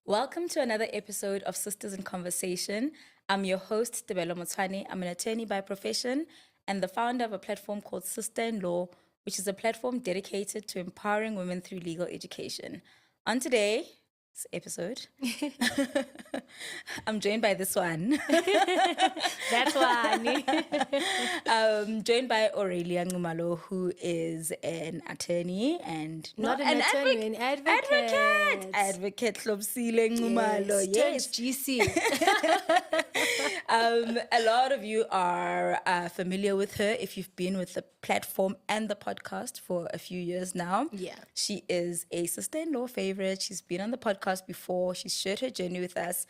Welcome to another episode of Sisters in Conversation. I'm your host, Tebelo Motwane. I'm an attorney by profession and the founder of a platform called Sister in Law, which is a platform dedicated to empowering women through legal education. On today's episode, I'm joined by this one. That's one. Joined by Aurelia Nxumalo, who is an attorney and Not an attorney, an advocate. Advocate Hlobsile Nxumalo. Yes. GC. A lot of you are familiar with her if you've been with the platform and the podcast for a few years now. Yeah. She is a sister-in-law favorite. She's been on the podcast before. She's shared her journey with us.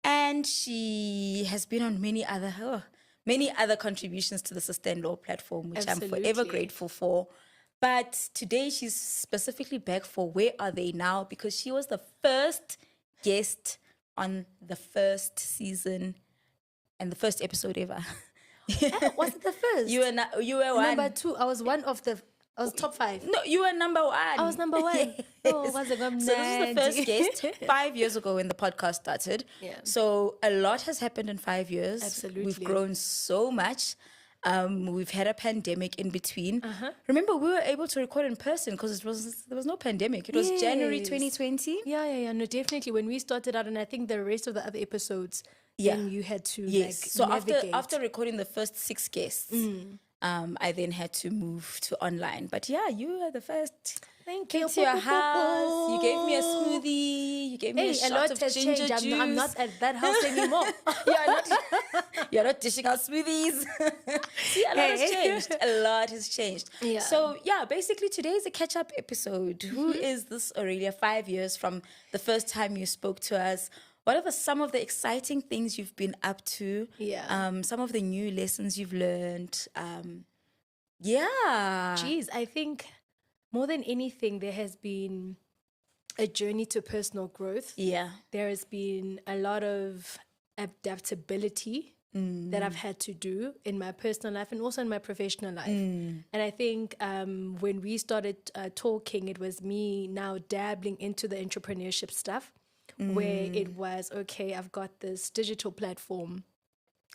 And she has been on many other contributions to the sister-in-law platform, which I'm forever grateful for. But today she's specifically back for Where Are They Now? Because she was the first guest on the first season and the first episode ever. Was it the first? You were one. Number 2. I was top 5. No, you were number 1. I was number 1. Yes. Oh, was it? So this is the first guest 5 years ago when the podcast started. Yeah. So a lot has happened in 5 years. Absolutely. We've grown so much. We've had a pandemic in between. Remember, we were able to record in person because there was no pandemic. It was January 2020. Yeah. No, definitely. When we started out, and I think the rest of the other episodes, then you had to So navigate. after recording the first 6 guests, I then had to move to online. But yeah, you were the first. Thank Came you. to your house. You gave me a smoothie. You gave me a shot lot of has ginger changed. juice. I'm not at that house anymore. You're not dishing out smoothies. See, a lot has changed. A lot has changed. Yeah. So yeah, basically today is a catch-up episode. Who is this Aurelia? 5 years from the first time you spoke to us. What are some of the exciting things you've been up to? Yeah. Some of the new lessons you've learned. Geez, I think more than anything, there has been a journey to personal growth. Yeah. There has been a lot of adaptability that I've had to do in my personal life and also in my professional life. And I think when we started talking, it was me now dabbling into the entrepreneurship stuff where it was, okay, I've got this digital platform.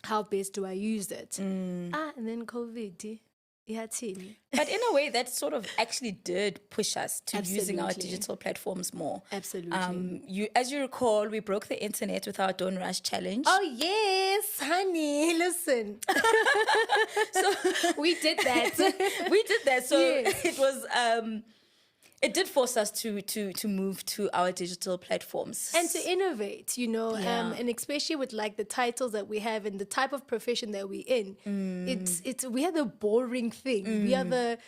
How best do I use it? And then COVID. But in a way, that sort of actually did push us to using our Absolutely. digital platforms more. Absolutely. As you recall, we broke the internet with our Don't Rush challenge. Oh, yes, honey, listen. So we did that. We did that. So Yes. it was... it did force us to move to our digital platforms. And to innovate, Yeah. and especially with like the titles that we have and the type of profession that we're in, we are the boring thing. We are the,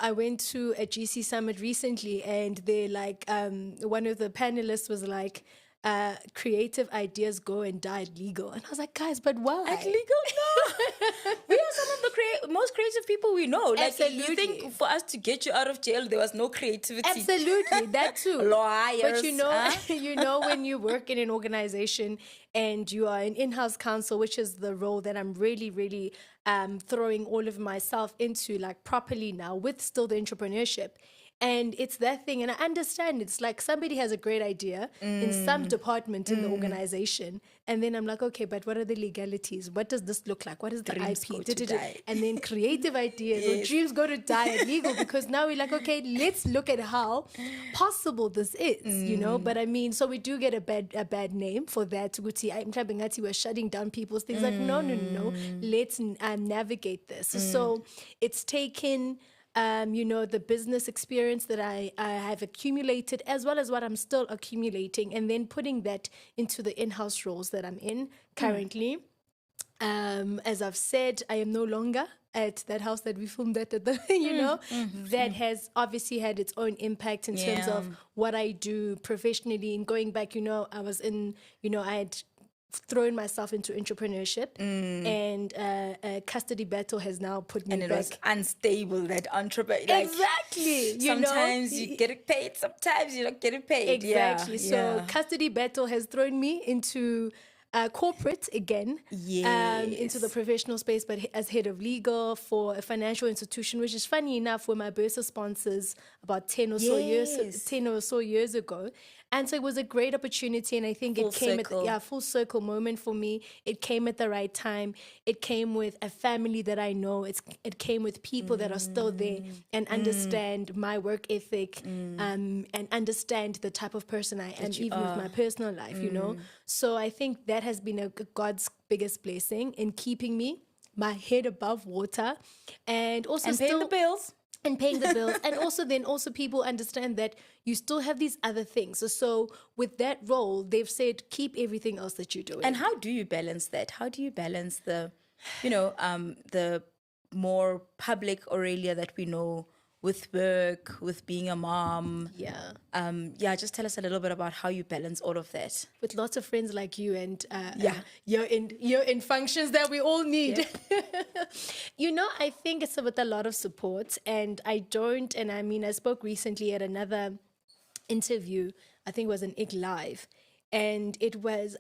I went to a GC summit recently and they like, one of the panelists was like, creative ideas go and die legal. And I was like, guys, but why? At legal? No. We are some of the most creative people we know. Like, you Absolutely. think for us to get you out of jail, there was no creativity? Absolutely, that too. Lawyers. But when you work in an organization and you are an in-house counsel, which is the role that I'm really, really throwing all of myself into, like properly now with still the entrepreneurship. And it's that thing. And I understand it's like somebody has a great idea in some department in the organization. And then I'm like, okay, but what are the legalities? What does this look like? What is the Dreams go IP? to die. And then creative ideas or dreams go to die at legal because now we're like, okay, let's look at how possible this is, But I mean, so we do get a bad name for that. We're shutting down people's things. Like, no. Let's navigate this. So it's taken... the business experience that I have accumulated as well as what I'm still accumulating and then putting that into the in-house roles that I'm in currently. As I've said, I am no longer at that house that we filmed at that has obviously had its own impact in terms of what I do professionally and going back, I was in, I had thrown myself into entrepreneurship and a custody battle has now put me and it back. was unstable, that entrepreneur. Exactly. Sometimes you get it paid, sometimes you don't get it paid. Exactly. Yeah. So custody battle has thrown me into corporate again, into the professional space, but as head of legal for a financial institution, which is funny enough, were my Bursa sponsors about 10 or so years ago. And so it was a great opportunity, and I think it came at full circle moment for me. It came at the right time. It came with a family that I know. It came with people that are still there and understand my work ethic, and understand the type of person I am, even with my personal life, you know. So I think that has been God's biggest blessing in keeping me, my head above water, and also paying the bills. And paying the bills. And also people understand that you still have these other things. So with that role, they've said, keep everything else that you're doing. And how do you balance that? How do you balance the more public Aurelia that we know with work, with being a mom? Just tell us a little bit about how you balance all of that. With lots of friends like you and you're in functions that we all need. Yeah. I think it's with a lot of support, and I spoke recently at another interview, I think it was an IG Live, and it was,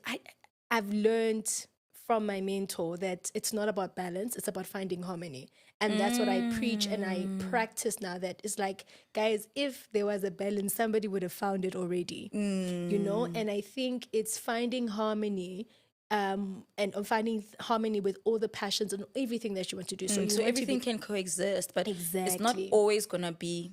I've learned from my mentor that it's not about balance, it's about finding harmony. And that's what I preach and I practice now. That it's like, guys, if there was a balance, somebody would have found it already, And I think it's finding harmony, and finding harmony with all the passions and everything that you want to do. So everything can coexist, but it's not always going to be,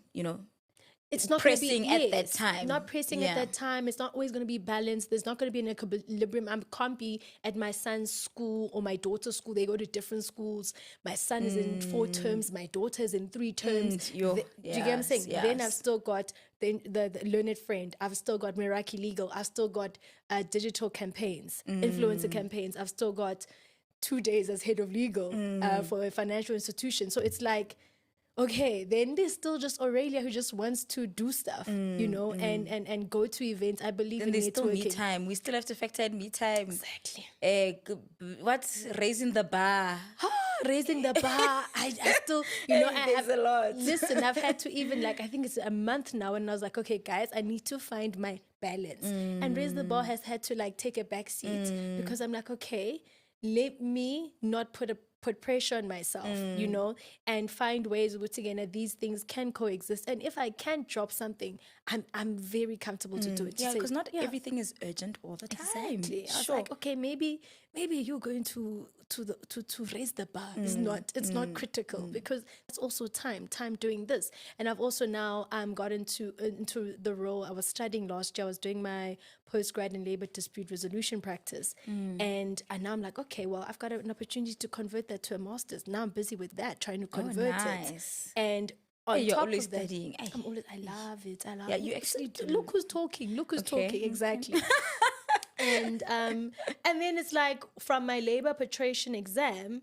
it's not pressing at that time. Not pressing at that time. It's not always going to be balanced. There's not going to be an equilibrium. I can't be at my son's school or my daughter's school. They go to different schools. My son is in 4 terms. My daughter is in 3 terms. Do you get what I'm saying? Yes. Then I've still got the learned friend. I've still got Meraki Legal. I've still got digital campaigns, influencer campaigns. I've still got 2 days as head of legal for a financial institution. So it's like, okay, then there's still just Aurelia who just wants to do stuff, and go to events. I believe in networking. There's still me time. We still have to factor in me time. Exactly. What's raising the bar? Raising the bar. I still, there's a lot. Listen, I've had to even I think it's a month now, and I was like, okay, guys, I need to find my balance. And Raise the Bar has had to take a back seat because I'm like, okay, let me not put pressure on myself, and find ways which again these things can coexist. And if I can drop something, I'm very comfortable to do it. Yeah, because not everything is urgent all the time. Exactly. I was like, okay, maybe you're going to raise the bar. It's not critical because it's also time doing this. And I've also now got into the role. I was studying last year. I was doing my postgrad in labor dispute resolution practice, and now I'm like, okay, well, I've got an opportunity to convert that to a master's. Now I'm busy with that, trying to convert it. And on you're top always of that, studying. I love it. I love it. Yeah, you actually do. Look who's talking. Exactly. And then it's like from my labor arbitration exam,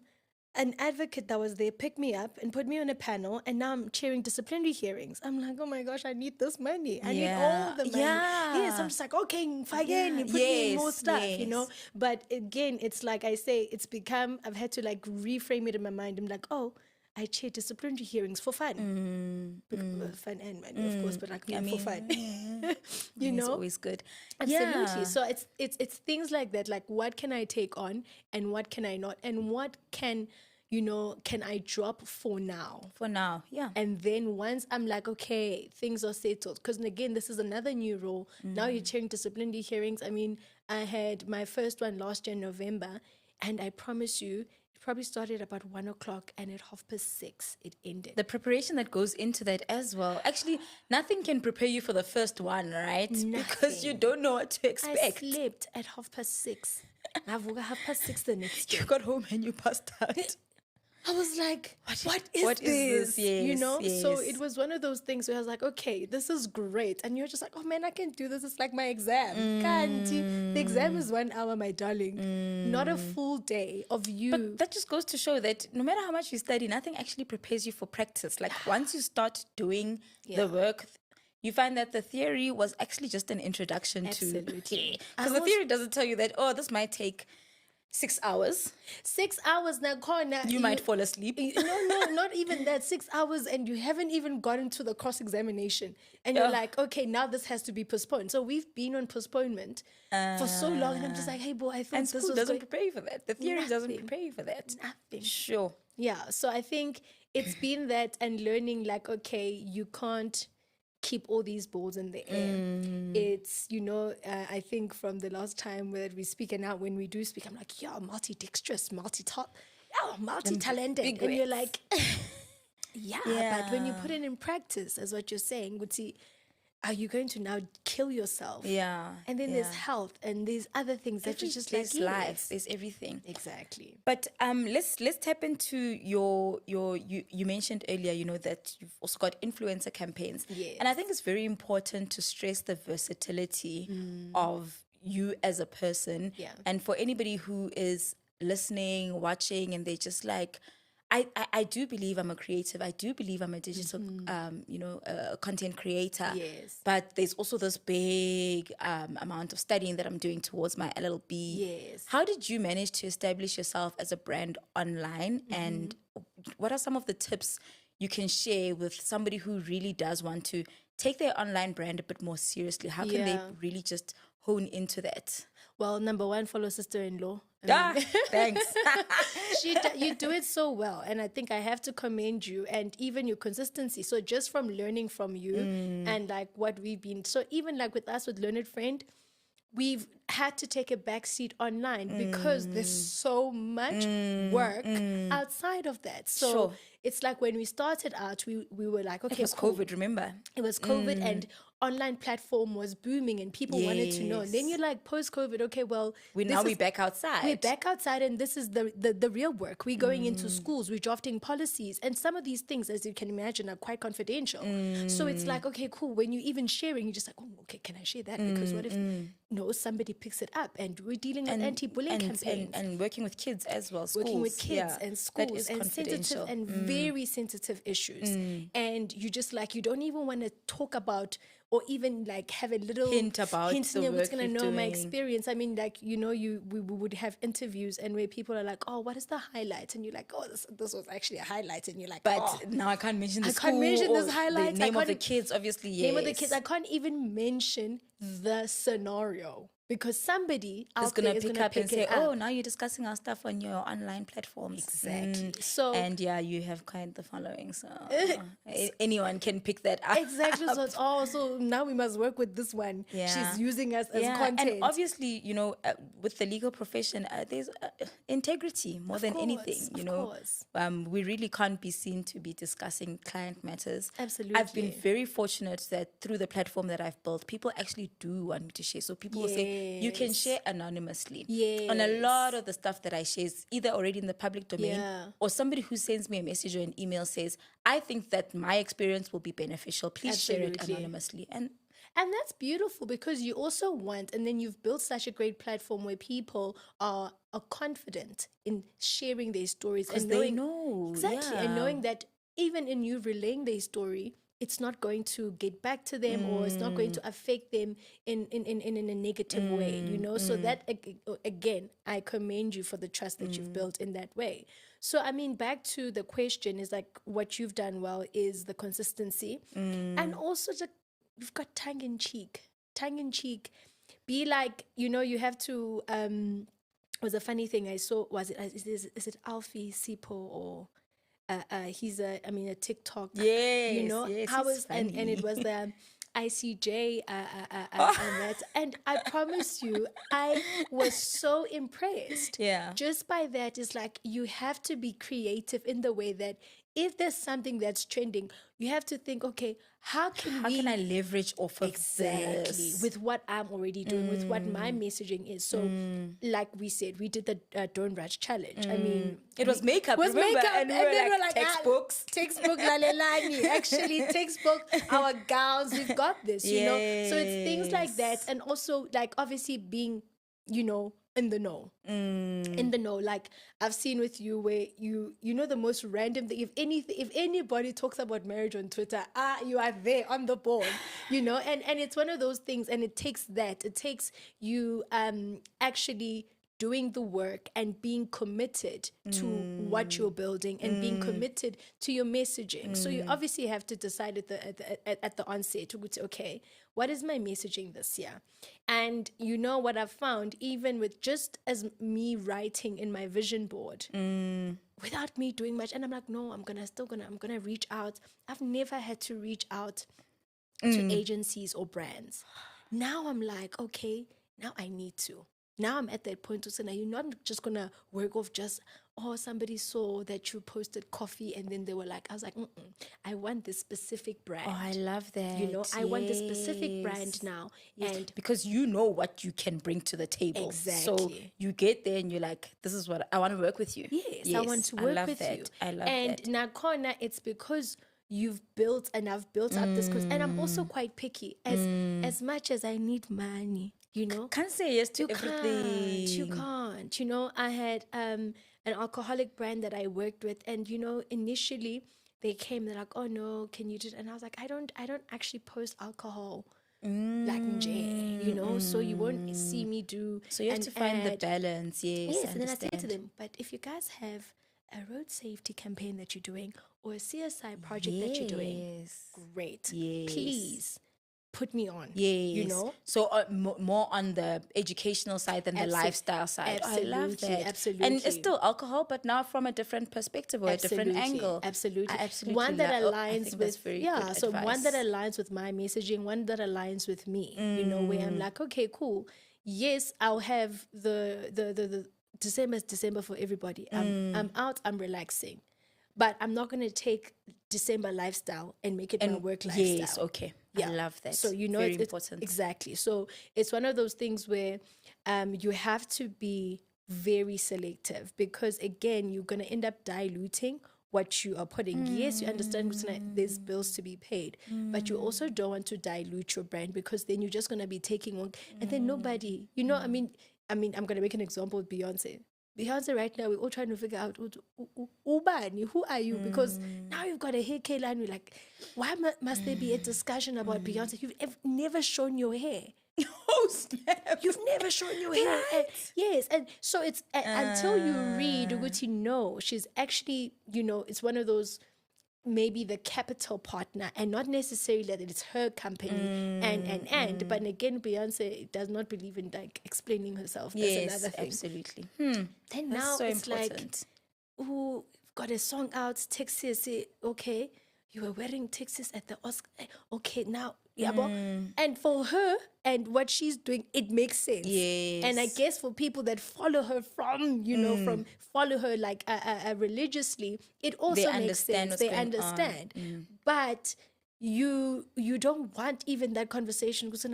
an advocate that was there picked me up and put me on a panel, and now I'm chairing disciplinary hearings. I'm like, oh my gosh, I need this money. I need all the money. Yeah. Yes, I'm just like, okay, fine, put me in more stuff, But again, it's like I say, it's become, I've had to reframe it in my mind. I'm like, oh, I chair disciplinary hearings for fun. Fun and money, of course, but for fun. It's always good. Absolutely. Yeah. So it's things like that, like what can I take on and what can I not, and what can I drop for now? For now, yeah. And then once I'm like, okay, things are settled. Because again, this is another new role. Now you're chairing disciplinary hearings. I mean, I had my first one last year in November, and I promise you, it probably started about 1:00, and at 6:30 it ended. The preparation that goes into that as well. Actually, nothing can prepare you for the first one, right? Nothing. Because you don't know what to expect. I slept at 6:30. I've woke up 6:30 the next day. You got home and you passed out. I was like, what is this? Yes, So it was one of those things where I was like, okay, this is great. And you're just like, oh man, I can do this. It's like my exam. The exam is 1 hour, my darling. Not a full day of you. But that just goes to show that no matter how much you study, nothing actually prepares you for practice. Like once you start doing the work, you find that the theory was actually just an introduction to... Because the theory doesn't tell you that, this might take 6 hours. 6 hours now, corner. You might fall asleep. No, not even that. 6 hours, and you haven't even gotten to the cross-examination. And you're like, okay, now this has to be postponed. So we've been on postponement for so long, and I'm just like, hey, boy, I thought And this school was doesn't going... prepare you for that. The theory doesn't Nothing. prepare you for that. Nothing. Sure. Yeah, so I think it's been that, and learning like, okay, you can't keep all these balls in the air. It's, I think from the last time that we speak, and now when we do speak, I'm like, yeah, multi-dexterous, multi-talented. big And you're words. like, yeah, but when you put it in practice, as what you're saying, would see, are you going to now kill yourself? Yeah. And then there's health, and there's other things that you're just like, there's life, there's everything. Exactly. But let's tap into your you mentioned earlier, that you've also got influencer campaigns. Yes. And I think it's very important to stress the versatility of you as a person. Yeah. And for anybody who is listening, watching, and they're just like, I do believe I'm a creative. I do believe I'm a digital, content creator. Yes. But there's also this big amount of studying that I'm doing towards my LLB. Yes. How did you manage to establish yourself as a brand online? And what are some of the tips you can share with somebody who really does want to take their online brand a bit more seriously? How can they really just hone into that? Well, number one, follow sister-in-law. Thanks. You do it so well, and I think I have to commend you, and even your consistency. So just from learning from you and like what we've been, so even like with us with Learned Friend, we've had to take a back seat online because there's so much work outside of that. So Sure. it's like when we started out, we were like, okay, It was cool. COVID, remember? It was COVID and online platform was booming and people wanted to know. And then you're like, post-COVID, okay, well... We're back outside. We're back outside, and this is the real work. We're going into schools, we're drafting policies. And some of these things, as you can imagine, are quite confidential. So it's like, okay, cool. When you're even sharing, you're just like, oh, okay, can I share that? Because what if somebody picks it up? And we're dealing with anti-bullying campaigns. And working with kids as well, schools. Working with kids and schools. That is and confidential. sensitive and very sensitive issues. And you just like, you don't even want to talk about or even like have a little hint about hint the in work what's going to you're know my doing. experience. I mean, like, we would have interviews and where people are like, oh, what is the highlight? And you're like, oh, this was actually a highlight. And you're like, But oh, now I can't mention the I school can't mention or this highlight. the name of the kids, obviously, yes. name of the kids. I can't even mention the scenario because somebody is out going there to is pick going to up pick and say, it oh, up. now you're discussing our stuff on your online platforms. Exactly. So and you have quite the following, so anyone can pick that up. exactly. So it's so now we must work with this one. Yeah. She's using us as content. And obviously, with the legal profession, there's integrity more than anything. Of course. We really can't be seen to be discussing client matters. Absolutely. I've been very fortunate that through the platform that I've built, people actually do want me to share. So people will say, you can share anonymously. Yes. And a lot of the stuff that I share is either already in the public domain or somebody who sends me a message or an email says, I think that my experience will be beneficial. Please share it Absolutely. anonymously. And that's beautiful because you also want, and then you've built such a great platform where people are confident in sharing their stories and they know. Exactly. And knowing that even in you relaying their story, it's not going to get back to them or it's not going to affect them in a negative way, So that, again, I commend you for the trust that you've built in that way. So, I mean, back to the question is like what you've done well is the consistency and also you've got tongue in cheek. Be like, you have to, was a funny thing I saw, is it Alfie Sipo or... he's a TikTok, yes, how he's is and it was the ICJ and that, and I promise you, I was so impressed. Yeah. Just by that, it's like you have to be creative in the way that if there's something that's trending, you have to think, okay, how can I leverage off of this? with what I'm already doing, with what my messaging is. So, like we said, we did the Don't Rush challenge. I mean, it was makeup, remember? And we were like textbooks. Textbook, lalelani. Actually, textbook, our gowns, we've got this, So it's things like that. And also, like, obviously being, in the know. In the know. Like I've seen with you where you know the most random thing. If anybody talks about marriage on Twitter, you are there on the board, and it's one of those things, and it takes you actually doing the work and being committed to what you're building and being committed to your messaging. So you obviously have to decide at the onset, okay, what is my messaging this year? And you know what I've found, even with just as me writing in my vision board, without me doing much, and I'm like, no, I'm gonna reach out. I've never had to reach out to agencies or brands. Now I'm like, okay, now I need to. Now I'm at that point to say, now you're not just going to work off just, somebody saw that you posted coffee and then they were like, I was like, I want this specific brand. Oh, I love that. You know, I want this specific brand now. Yes. And because you know what you can bring to the table. Exactly. So you get there and you're like, this is what I want to work with you. Yes, I want to work with you. I love that. And Nakhona, it's because you've built and I've built up this course. And I'm also quite picky. As much as I need money, you know, can't say yes to everything. You can't. You know, I had an alcoholic brand that I worked with, and you know, initially they came. They're like, "Oh no, can you do?" And I was like, "I don't actually post alcohol like nje, you know, so you won't see me do." So you have to find the balance. Yes, and then I said to them, "But if you guys have a road safety campaign that you're doing or a CSI project that you're doing, great. Yes. Please." Put me on, yes. You know? So more on the educational side than the lifestyle side. Absolutely, I love that. Absolutely. And it's still alcohol, but now from a different perspective or a different angle. Absolutely. I absolutely one that aligns with, so advice. One that aligns with my messaging, one that aligns with me, you know, where I'm like, okay, cool. Yes, I'll have the December for everybody. I'm out, I'm relaxing. But I'm not going to take December lifestyle and make it my work lifestyle. Yes, okay. Yeah. I love that. So, you know, Very it's important. Exactly. So it's one of those things where you have to be very selective because, again, you're going to end up diluting what you are putting. Yes, you understand there's bills to be paid, but you also don't want to dilute your brand because then you're just going to be taking on, and then nobody, you know, I mean, I'm going to make an example with Beyonce. Beyonce right now, we're all trying to figure out Ubani, who are you? Because now you've got a hair care line. We're like, why must there be a discussion about Beyonce? You've never shown your hair. Oh, snap. You've never shown your hair. And, yes. And so it's until you read, Uguti, no, she's actually, you know, it's one of those, maybe the capital partner and not necessarily that it's her company but again, Beyonce does not believe in like explaining herself. That's another thing. Absolutely. Then That's now so it's important. like, oh, got a song out, Texas, okay, you were wearing Texas at the Oscar, okay, now, and for her and what she's doing, it makes sense. Yes. And I guess for people that follow her from follow her like religiously, it also makes sense. They understand. But you don't want even that conversation because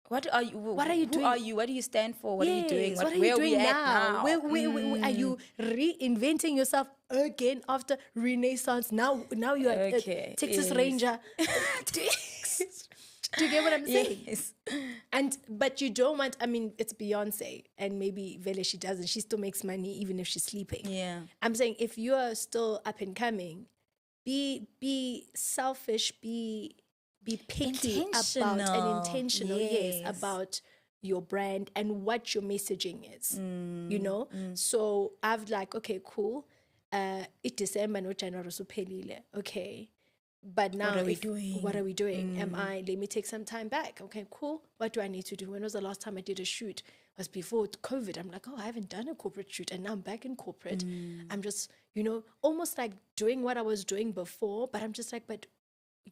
what are you? What are you doing? Who are you? What do you stand for? What are you doing? What are you doing now? Where are you reinventing yourself again after Renaissance? Now you are a Texas Ranger. Do you get what I'm saying? Yes. But you don't want, I mean, it's Beyonce and maybe Vele, she doesn't. She still makes money even if she's sleeping. Yeah. I'm saying if you are still up and coming, be selfish, be picky about and intentional, yes, about your brand and what your messaging is, you know? So I've like, okay, cool. It's December, no January, okay. But now, what are we doing? Let me take some time back. Okay, cool. What do I need to do? When was the last time I did a shoot? It was before COVID. I'm like, I haven't done a corporate shoot. And now I'm back in corporate. I'm just, you know, almost like doing what I was doing before. But I'm just like, but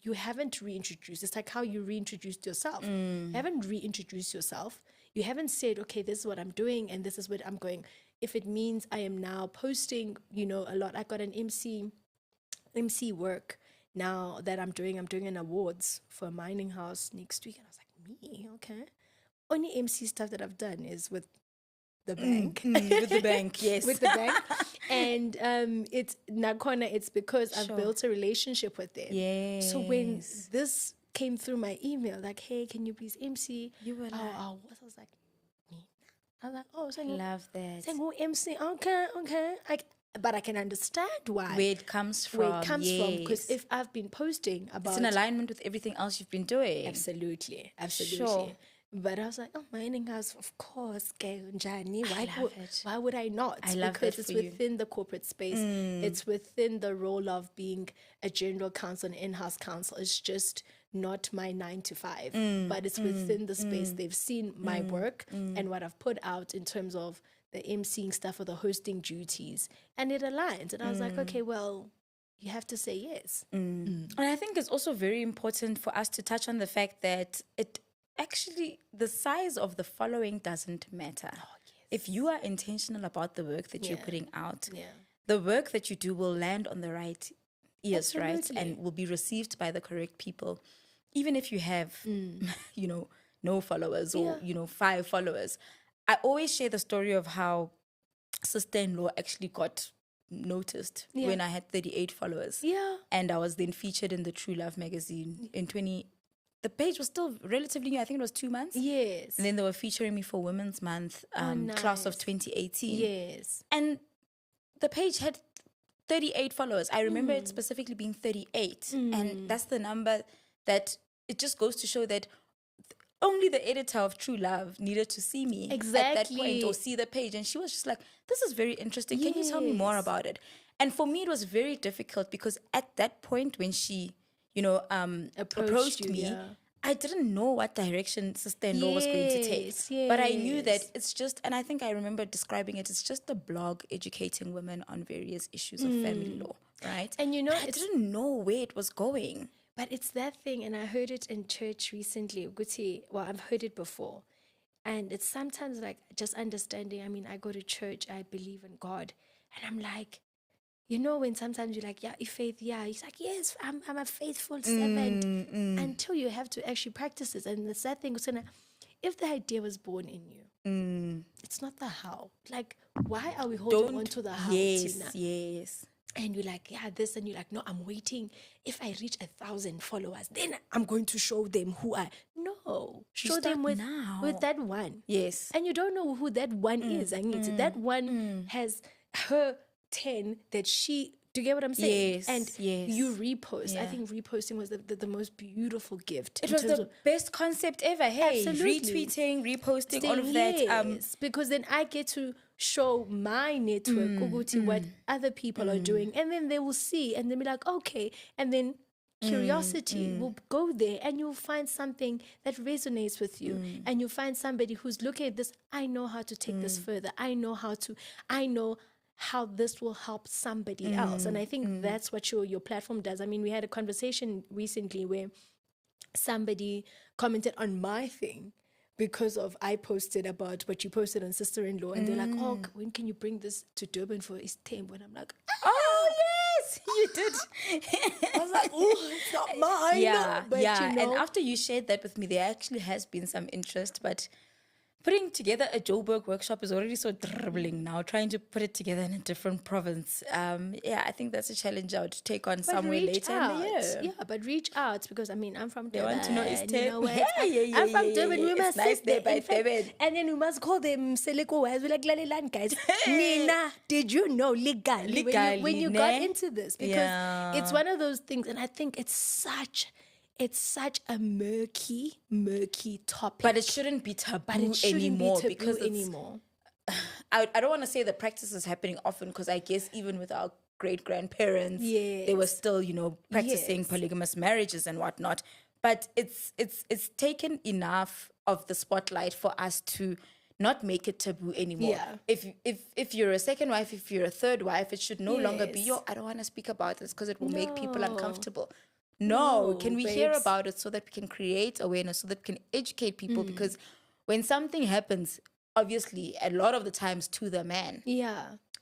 you haven't reintroduced. It's like how you reintroduced yourself. You haven't reintroduced yourself. You haven't said, okay, this is what I'm doing and this is where I'm going. If it means I am now posting, you know, a lot. I got an MC work now that I'm doing an awards for a mining house next week. And I was like, me? Okay. Only MC stuff that I've done is with the bank. With the bank, yes. With the bank. And it's Nakhona, it's because I've built a relationship with them. Yes. So when this came through my email, like, hey, can you please MC? You were like, I was like, me? I was like, so love that. Saying, MC, okay. But I can understand why. Where it comes from. Because if I've been posting about... It's in alignment with everything else you've been doing. Absolutely. Sure. But I was like, oh, mining house, of course. love it. Why would I not? I love because that it's for you. within the corporate space. It's within the role of being a general counsel and in-house counsel. It's just not my 9 to 5, but it's within the space. They've seen my work and what I've put out in terms of the emceeing stuff or the hosting duties, and it aligns. And I was like, okay, well, you have to say yes. And I think it's also very important for us to touch on the fact that the size of the following doesn't matter. If you are intentional about the work that you're putting out, the work that you do will land on the right ears, right? And will be received by the correct people. Even if you have, no followers or, 5 followers. I always share the story of how sister-in-law actually got noticed when I had 38 followers. Yeah. And I was then featured in the True Love magazine in the page was still relatively new. I think it was 2 months. Yes. And then they were featuring me for Women's Month, class of 2018. Yes. And the page had 38 followers. I remember it specifically being 38. And that's the number that it just goes to show that only the editor of True Love needed to see me at that point or see the page. And she was just like, this is very interesting. Can you tell me more about it? And for me, it was very difficult because at that point when she, approached me, I didn't know what direction sister-in-law was going to take. But I knew that it's just, and I think I remember describing it, it's just a blog educating women on various issues of family law, right? And I didn't know where it was going. But it's that thing, and I heard it in church recently. Well, I've heard it before. And it's sometimes like just understanding. I mean, I go to church, I believe in God. And I'm like, when sometimes you're like, yeah, faith, yeah. He's like, yes, I'm a faithful servant. Until you have to actually practice it. And the sad thing is, if the idea was born in you, it's not the how. Like, why are we holding on to the how, Tina? Yes. And you're like, yeah, this, and you're like, no, I'm waiting. If I reach 1,000 followers, then I'm going to show them who I. No, show them with that one. Yes. And you don't know who that one is. I need that one has her 10 that she. Do you get what I'm saying? Yes. And yes. you repost. I think reposting was the most beautiful gift. It was the best concept ever. Hey, absolutely. Retweeting, reposting, all of that. Yes, because then I get to show my network, what other people are doing, and then they will see and they'll be like, okay, and then curiosity will go there, and you'll find something that resonates with you, and you'll find somebody who's looking at this. I know how to take this further. I know how this will help somebody else, and I think that's what your platform does. I mean, we had a conversation recently where somebody commented on my thing because I posted about what you posted on sister-in-law, and they're like, oh, when can you bring this to Durban for East Temple? And I'm like, oh yes, you did. I was like, oh, it's not mine. Yeah, but And after you shared that with me, there actually has been some interest, but putting together a Joburg workshop is already so dribbling now. Trying to put it together in a different province, I think that's a challenge I would take on somewhere later in the year. Yeah, but reach out, because I mean, I'm from Durban. They want to know East Temple. I'm from Durban. We must nice sit there by Durban. And then we must call them Seleko Wise. We're like, Lalilan guys. Nina, did you know legally when you got into this? Because it's one of those things, and I think it's such a murky topic. But it shouldn't be taboo anymore. I don't want to say the practice is happening often, because I guess even with our great-grandparents, they were still, practicing polygamous marriages and whatnot. But it's taken enough of the spotlight for us to not make it taboo anymore. Yeah. If you're a second wife, if you're a third wife, it should no longer be, I don't want to speak about this because it will make people uncomfortable. No, can we hear about it so that we can create awareness, so that we can educate people? Because when something happens, obviously, a lot of the times to the man,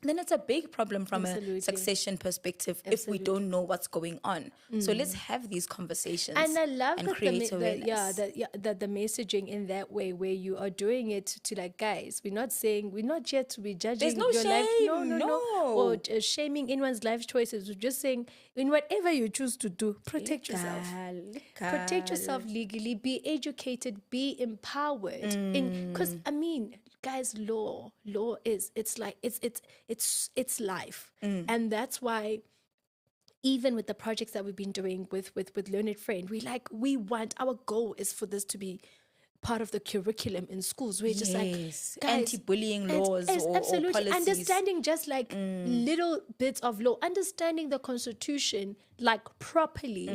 then it's a big problem from a succession perspective if we don't know what's going on. So let's have these conversations and I love and that create awareness. the messaging in that way, where you are doing it to like, guys, we're not yet to be judging There's no your shame. life. No. Or shaming anyone's life choices. We're just saying, in whatever you choose to do, protect yourself. Protect yourself legally. Be educated. Be empowered. Because I mean, guys, law is it's life, and that's why even with the projects that we've been doing with Learned Friend, we want, our goal is for this to be part of the curriculum in schools, where just like, guys, anti-bullying laws or policies. Understanding just like little bits of law, understanding the Constitution like properly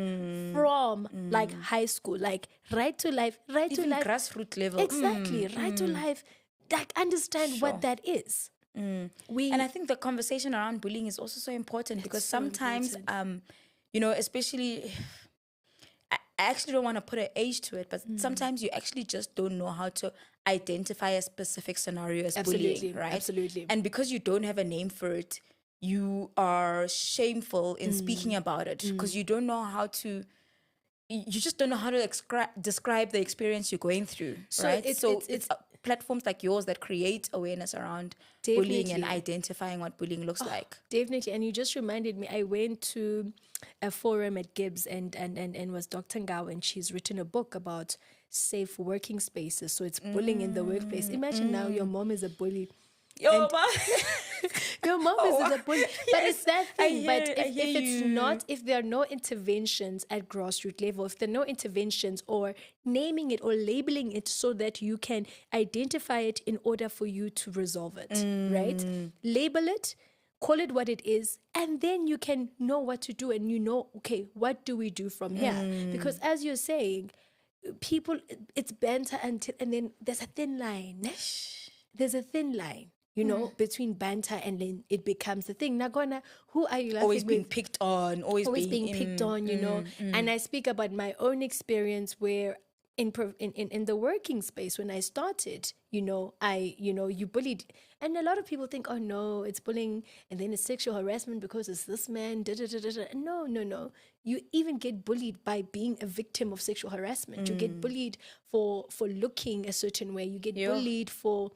from like high school, like right to life, Even grassroots level. Exactly, right to life. Like understand what that is. And I think the conversation around bullying is also so important because sometimes, especially, I actually don't want to put an age to it, but sometimes you actually just don't know how to identify a specific scenario as bullying, right? Absolutely. And because you don't have a name for it, you are shameful in speaking about it because you don't know how to. You just don't know how to describe the experience you're going through, right? It's platforms like yours that create awareness around bullying and identifying what bullying looks like. Definitely. And you just reminded me, I went to a forum at Gibbs and was Dr. Ngao, and she's written a book about safe working spaces. So it's bullying in the workplace. Imagine now your mom is a bully. Your mom is a bully. But it's that thing. If there are no interventions at grassroots level, if there are no interventions or naming it or labeling it so that you can identify it in order for you to resolve it, right? Label it, call it what it is, and then you can know what to do and okay, what do we do from here? Because as you're saying, people, it's banter and then there's a thin line. There's a thin line. Between banter and then it becomes the thing. Nagona, who are you laughing always being with? picked on, always being picked on, And I speak about my own experience where in the working space when I started, you bullied. And a lot of people think, oh no, it's bullying and then it's sexual harassment because it's this man. No. You even get bullied by being a victim of sexual harassment. You get bullied for looking a certain way. You get bullied for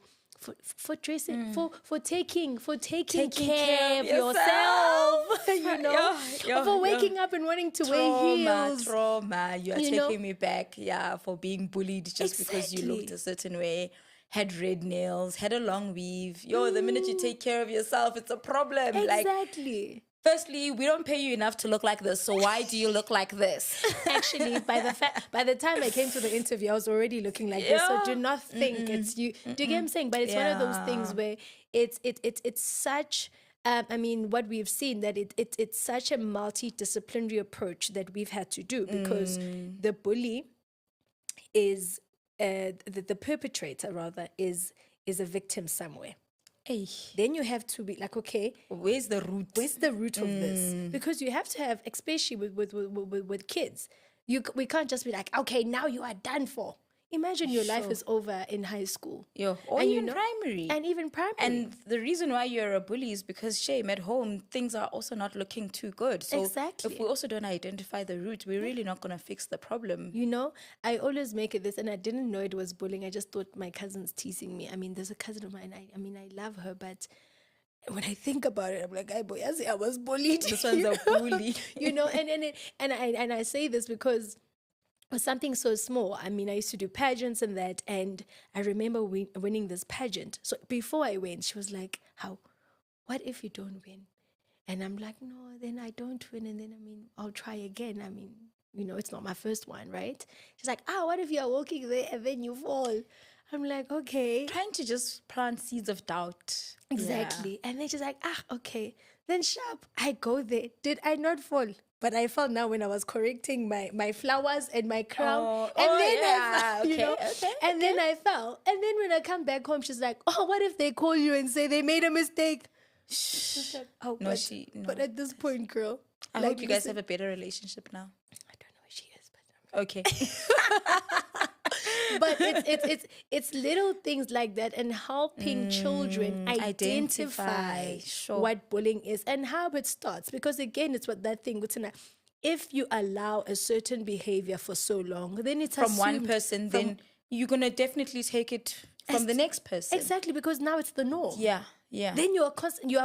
dressing, for taking care of yourself, for waking up and wanting to wear heels. Trauma. You are taking me back, for being bullied just because you looked a certain way, had red nails, had a long weave. The minute you take care of yourself, it's a problem. Exactly. Firstly, we don't pay you enough to look like this, so why do you look like this? Actually, by the time I came to the interview, I was already looking like this. So do not think it's you. Do you get what I'm saying? But it's one of those things where it's such. What we've seen that it's such a multidisciplinary approach that we've had to do because the bully is the perpetrator rather is a victim somewhere. Then you have to be like, okay, where's the root? Where's the root of this? Because you have to have, especially with kids, we can't just be like, okay, now you are done for. Imagine your life is over in high school. Or even primary. And even primary. And the reason why you're a bully is because, shame, at home, things are also not looking too good. So exactly. If we also don't identify the root, we're really not going to fix the problem. I always make it this, and I didn't know it was bullying. I just thought my cousin's teasing me. There's a cousin of mine. I love her, but when I think about it, I'm like, I was bullied. This one's a bully. And I say this because was something so small. I used to do pageants and that, and I remember winning this pageant. So before I went, she was like, what if you don't win? And I'm like, no, then I don't win. And then, I'll try again. It's not my first one, right? She's like, what if you're walking there and then you fall? I'm like, okay. Trying to just plant seeds of doubt. Exactly. Yeah. And then she's like, okay. Then sharp, I go there. Did I not fall? But I fell now when I was correcting my flowers and my crown. And then I fell. And then when I come back home, she's like, what if they call you and say they made a mistake? Like, but at this point, girl. I hope you guys have a better relationship now. I don't know where she is, but okay. But it's little things like that and helping children identify what bullying is and how it starts. Because again, it's what that thing, if you allow a certain behavior for so long, then it's from one person, then you're going to definitely take it from the next person. Exactly, because now it's the norm. Yeah. Then you are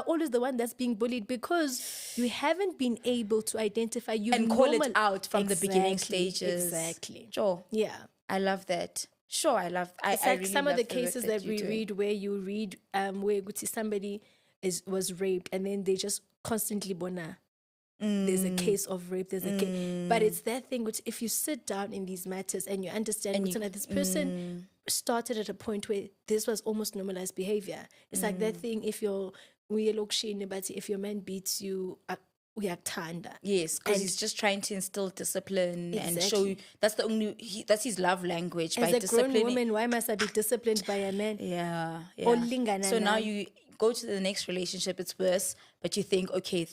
always the one that's being bullied because you haven't been able to identify and call it out from the beginning stages. Exactly. Sure. Yeah. I love that. Sure, I love. It's like some of the cases that we read where you read where somebody was raped and then they just constantly bona there's a case of rape, there's a case. But it's that thing which, if you sit down in these matters and you understand that this person started at a point where this was almost normalized behavior. It's like that thing, if your man beats you, uyakuthanda. Yes, because he's just trying to instill discipline and show you that's that's his love language. As a grown woman, why must I be disciplined by a man? Yeah. Or So now you go to the next relationship, it's worse, but you think, okay,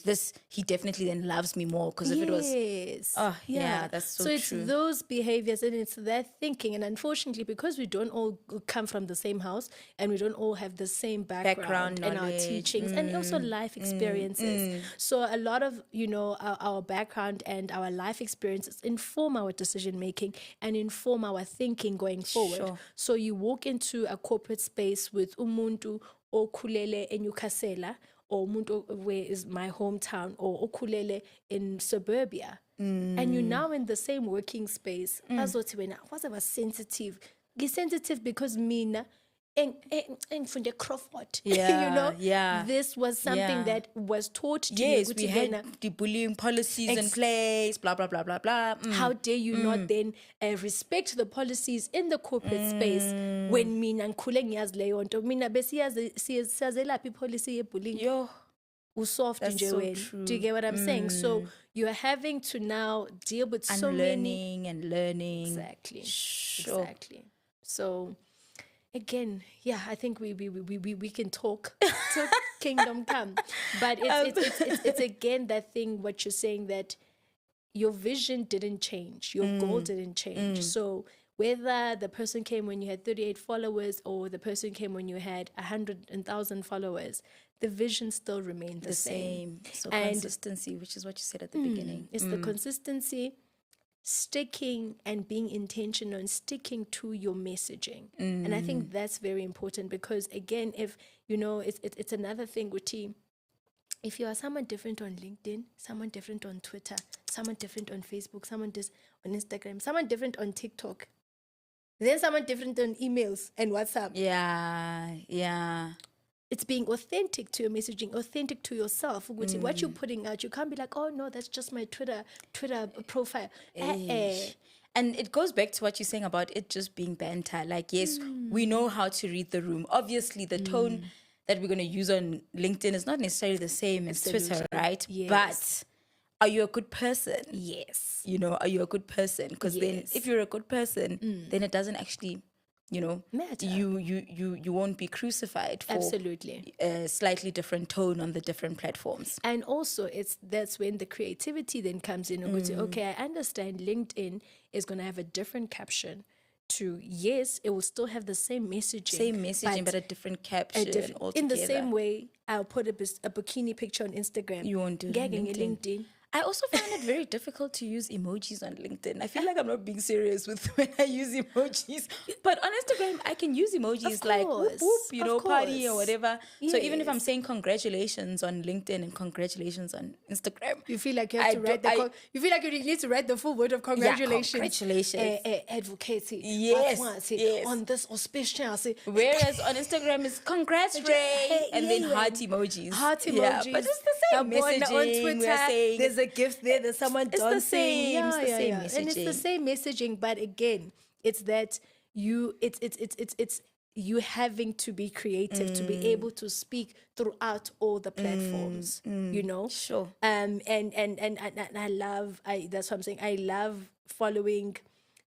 he definitely then loves me more, because if it was, that's so true. It's those behaviors and it's that thinking, and unfortunately, because we don't all come from the same house and we don't all have the same background in our teachings and also life experiences, so a lot of our background and our life experiences inform our decision making and inform our thinking going forward. Sure. So you walk into a corporate space with umuntu okhulele eNyukhasela, or umuntu where is my hometown, or okhulele in suburbia, and you're now in the same working space. Azothi wena was sensitive. Get sensitive because mina from the Crawford. This was something that was taught to you. Yes, we had the bullying policies in place, blah, blah, blah, blah, blah. How dare you not then respect the policies in the corporate space when mina ngikhule ngiyazi leyo nto. Mina siyazelaphi policy ye-bullying. Usoft nje wena. Do you get what I'm saying? So you're having to now deal with so many... and learning. Exactly. Exactly. So... Again, I think we can talk kingdom come, but it's again that thing, what you're saying, that your vision didn't change, your goal didn't change. So whether the person came when you had 38 followers or the person came when you had 100,000 followers, the vision still remained the same. So consistency, which is what you said at the beginning. It's the consistency, sticking and being intentional and sticking to your messaging. And I think that's very important, because again, if it's another thing with team. If you are someone different on LinkedIn, someone different on Twitter, someone different on Facebook, someone on Instagram, someone different on TikTok, then someone different on emails and WhatsApp. It's being authentic to your messaging, authentic to yourself. What you're putting out, you can't be like, oh no, that's just my Twitter profile. And it goes back to what you're saying about it just being banter. Like, yes, we know how to read the room. Obviously, the tone that we're going to use on LinkedIn is not necessarily the same as Twitter, right? Yes. But are you a good person? Yes. Are you a good person? Because then if you're a good person, then it doesn't actually... matter. You won't be crucified for absolutely a slightly different tone on the different platforms. And also that's when the creativity then comes in. Okay, I understand LinkedIn is going to have a different caption to, yes, it will still have the same messaging, but a different caption altogether. In the same way, I'll put a bikini picture on Instagram. You won't do gagging LinkedIn. I also find it very difficult to use emojis on LinkedIn. I feel like I'm not being serious with when I use emojis. But on Instagram, I can use emojis like whoop, whoop, party or whatever. Yes. So even if I'm saying congratulations on LinkedIn and congratulations on Instagram, you feel like you have to write you feel like you need to write the full word of congratulations. Yeah, congratulations. Advocacy. Yes. On this auspicious. Whereas on Instagram, it's congrats, Ray, and then heart emojis. Yeah, but it's the same messaging. On Twitter, we're saying, there's a gift there, there's someone dancing. It's the same messaging. And it's the same messaging, but again, it's that it's you having to be creative to be able to speak throughout all the platforms, Sure. And I love, that's what I'm saying, I love following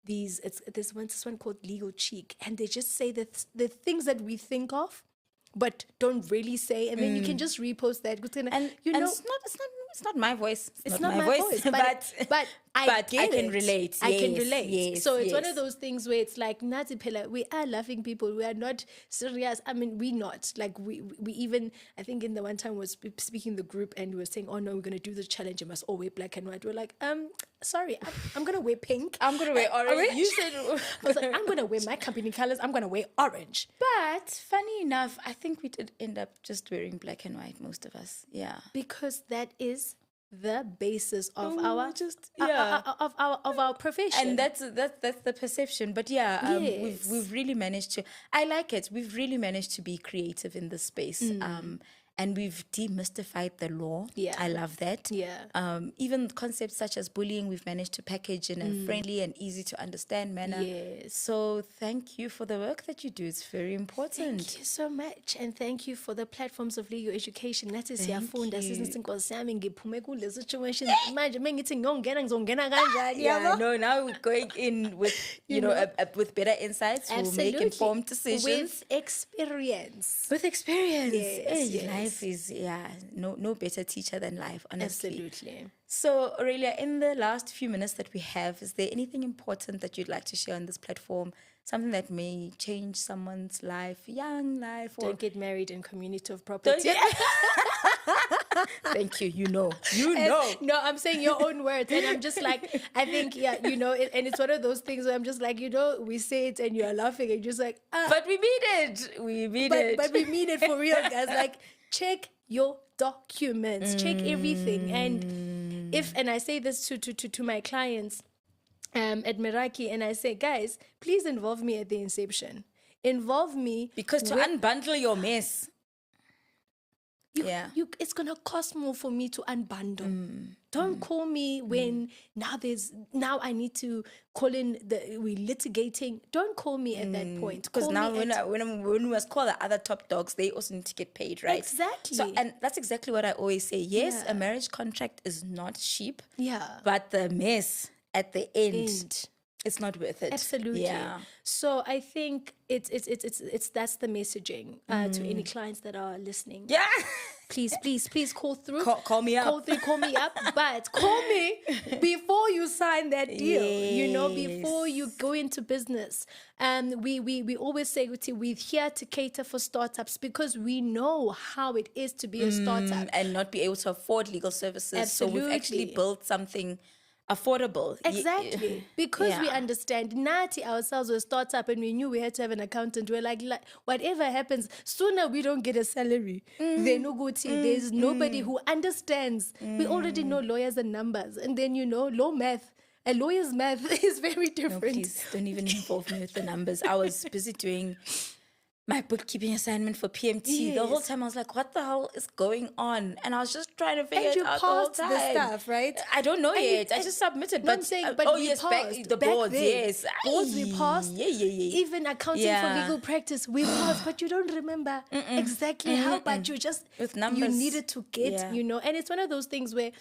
these, there's one called Legal Cheek, and they just say the things that we think of but don't really say, and then you can just repost that. And it's not my voice. It's not my voice, but I can relate. I can relate. Yes, so it's one of those things where it's like, Nazi Pella, we are laughing people. We are not serious. I mean, we not. Like, we even, I think in the one time was speaking the group and we were saying, oh no, we're going to do the challenge. You must all wear black and white. We're like, sorry, I'm going to wear pink. I'm going to wear orange. You said, I was like, I'm going to wear my company colors. I'm going to wear orange. But funny enough, I think we did end up just wearing black and white, most of us. Yeah. Because that is the basis of our profession, and that's the perception. But we've really managed to. I like it. We've really managed to be creative in this space, and we've demystified the law. Yeah. I love that. Yeah. Even concepts such as bullying, we've managed to package in a friendly and easy to understand manner. Yes. So thank you for the work that you do. It's very important. Thank you so much, and thank you for the platforms of legal education. Nathi siyafunda you. since inkosi yami ngiphume kule situation manje mengithi ngiyongena ngizongena kanjani Yeah, yabo? no, now we're going in with, with better insights. We'll make informed decisions. With experience. With experience. Yes, Hey, yes. Life is, no better teacher than life, honestly. Absolutely. So, Aurelia, in the last few minutes that we have, is there anything important that you'd like to share on this platform? Something that may change someone's life, young life, or Don't get married in community of property. Thank you. You know. No, I'm saying your own words, and I'm just like, I think, and it's one of those things where I'm just like, we say it and you're laughing, and you're just like, but we mean it. We mean it. But we mean it for real, guys. Like, check your documents, check everything, and I say this to my clients at Meraki, and I say, guys, please involve me at the inception. Involve me because to unbundle your mess. It's gonna cost more for me to unbundle. Don't call me when now I need to call in we're litigating. Don't call me at that point. Because now when we must call the other top dogs, they also need to get paid, right? Exactly. So, and that's exactly what I always say. Yes, a marriage contract is not cheap. Yeah. But the mess at the end. It's not worth it. Absolutely. Yeah. So I think it's that's the messaging to any clients that are listening. Yeah. Please call through. Call me up. Call me up. But call me before you sign that deal. Yes. Before you go into business. We always say we're here to cater for startups because we know how it is to be a startup and not be able to afford legal services. Absolutely. So we've actually built something affordable. Exactly. Because we understand Nati ourselves were a startup and we knew we had to have an accountant. We're like whatever happens, sooner we don't get a salary. There's nobody who understands. We already know lawyers and numbers. And then law math. A lawyer's math is very different. No, please don't even involve me with the numbers. I was busy doing my bookkeeping assignment for PMT. Yes. The whole time I was like, what the hell is going on? And I was just trying to figure it out the whole time. And you passed the stuff, right? I don't know yet. I just submitted. No, I'm saying, but we yes, passed. the boards, then. yes. Boards we passed. Yeah. Even accounting for legal practice, we passed. But you don't remember exactly how, but you just, with numbers. You needed to get, and it's one of those things where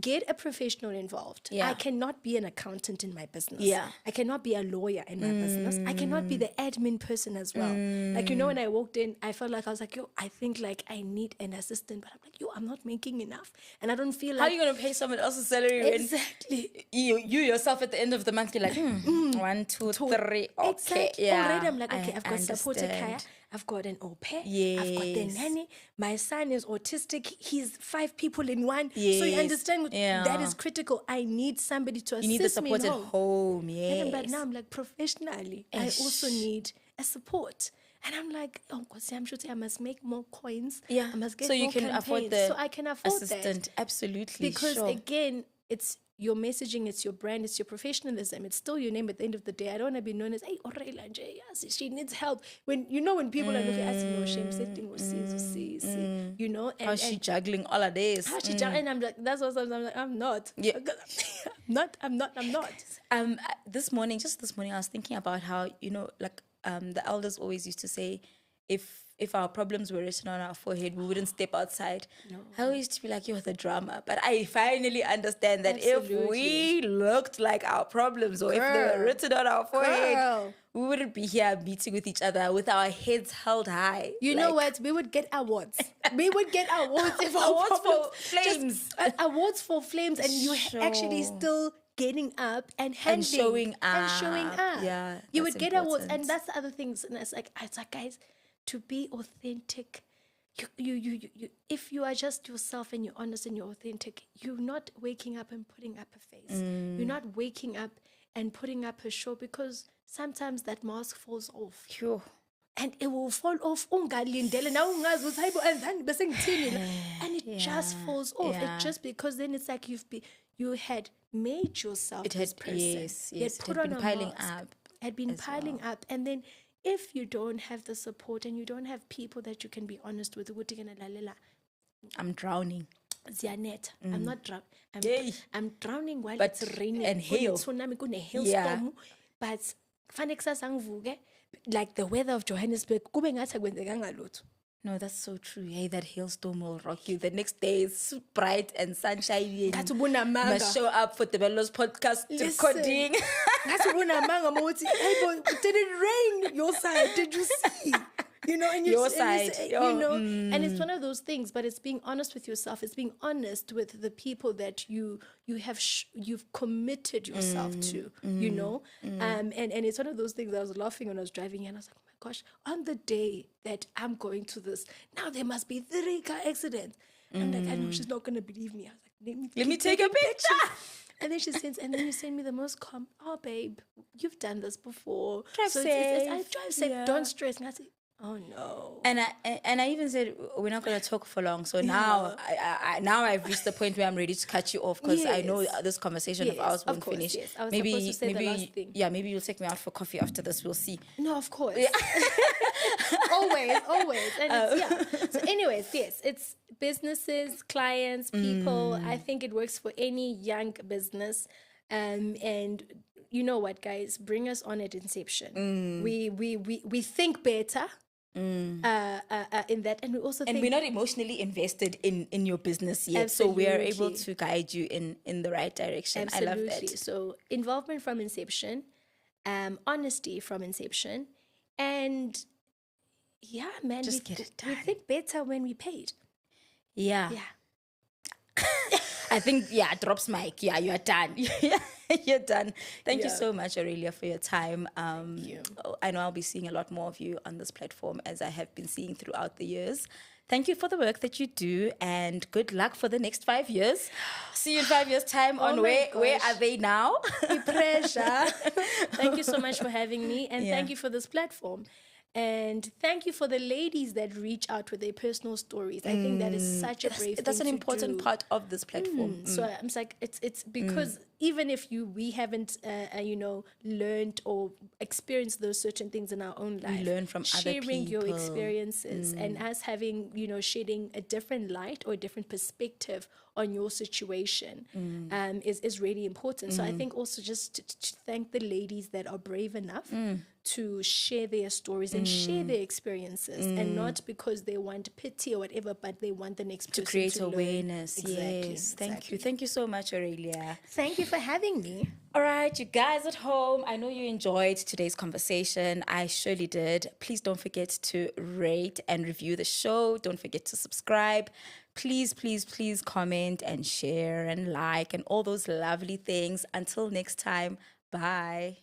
get a professional involved. Yeah. I cannot be an accountant in my business. Yeah. I cannot be a lawyer in my business. I cannot be the admin person as well. Like, when I walked in, I felt like I was like, I think like I need an assistant, but I'm like, I'm not making enough. And I don't feel like... How are you going to pay someone else's salary exactly. when you yourself at the end of the month, you're like, 1, 2, 3, okay. Exactly. Yeah, already I'm like, okay, I've got supported understand. care. I've got an au pair. Yes. I've got the nanny. My son is autistic. He's 5 people in one. Yes. So you understand that is critical. I need somebody to assist me. You need the support at home. Yes. But now I'm like, professionally, I also need a support. And I'm like, I'm sure I must make more coins. Yeah. I must get so more you can campaigns. afford the so I can afford assistant. that. Absolutely. Because sure. again, it's your messaging, it's your brand, it's your professionalism. It's still your name at the end of the day. I don't want to be known as, hey, Aurelia, yes, she needs help. When people are looking at no shame, setting and how's she juggling all of this? How's she juggling? And I'm like, that's what I'm like, I'm not. Yeah. I'm not. This morning, I was thinking about how, the elders always used to say, if our problems were written on our forehead, we wouldn't step outside. No. I used to be like, you're the drama. But I finally understand that if we looked like our problems or if they were written on our forehead, we wouldn't be here meeting with each other with our heads held high. You know what? We would get awards. We would get awards if our awards problems, for flames. Awards for flames. And you actually still getting up and handling and showing up. Yeah, you would get awards. And that's the other things. And it's like guys, to be authentic, you if you are just yourself and you're honest and you're authentic, you're not waking up and putting up a face. You're not waking up and putting up a show, because sometimes that mask falls off. Sure. And it will fall off. And it just falls off. Yeah. It's just because then it's like you had made yourself this person. Yes. You had put on a piling mask. had been piling up, and then if you don't have the support and you don't have people that you can be honest with, I'm drowning. Ziyanet. I'm not drowning. Yay. I'm drowning while But- it's raining. and hail. Tsunami, kune Yeah. hailstorm. But faneksa sangivuke, like the weather of Johannesburg, kube ngathi akwenzekanga lutho. No, that's so true. Hey, that hailstorm will rock you. The next day it's bright and sunshiny. Ngathi ubunamanga. Must show up for the Bellows podcast Listen. recording. Ngathi ubunamanga mawuthi, hey boy, did it rain your side? Did you see? You know, and Your and side. say, Your- you know, and it's one of those things, but it's being honest with yourself. It's being honest with the people that you've committed yourself to, you know. And it's one of those things. I was laughing when I was driving and I was like, oh my gosh, on the day that I'm going to this, now there must be 3 car accidents. I'm like, I know she's not gonna believe me. I was like, Let me take a picture. And then she sends, and then you send me the most oh babe, you've done this before. Drive I safe. drive safe, Yeah. don't stress. And I say, oh no. And I even said we're not going to talk for long. So now now I've reached the point where I'm ready to cut you off because I know this conversation of ours won't finish. Yes. I was supposed to say the last thing. Yeah, maybe you'll take me out for coffee after this. We'll see. No, of course. always. And it's, So anyways, yes, it's businesses, clients, people. I think it works for any young business. And you know what, guys? Bring us on at inception. We think better in that, and we also think we're not emotionally invested in your business yet, so we are able Absolutely. to guide you in the right direction. Absolutely. I love that. So involvement from inception, honesty from inception, and yeah, man, Just get it we done. think better when we paid. Yeah. Yeah. I think, drops mic. Yeah, you are done. You're done. Thank you Yeah. so much, Aurelia, for your time. you. I know I'll be seeing a lot more of you on this platform as I have been seeing throughout the years. Thank you for the work that you do and good luck for the next 5 years. See you in 5 years' time on my where gosh. are they now? The pressure. Thank you so much for having me, and Yeah. thank you for this platform. And thank you for the ladies that reach out with their personal stories. I think that is such a brave That's thing an to important do. part of this platform. So I'm like, it's because even if we haven't, learned or experienced those certain things in our own life, learn from other sharing your people. experiences and us having, shedding a different light or a different perspective on your situation is really important. So I think also just to thank the ladies that are brave enough to share their stories and share their experiences, and not because they want pity or whatever, but they want the next person To create to learn. awareness. Exactly, Yes. Thank exactly. you. Thank you so much, Aurelia. Thank you for having me. All right, you guys at home, I know you enjoyed today's conversation. I surely did. Please don't forget to rate and review the show. Don't forget to subscribe. Please, please, please comment and share and like and all those lovely things. Until next time, bye.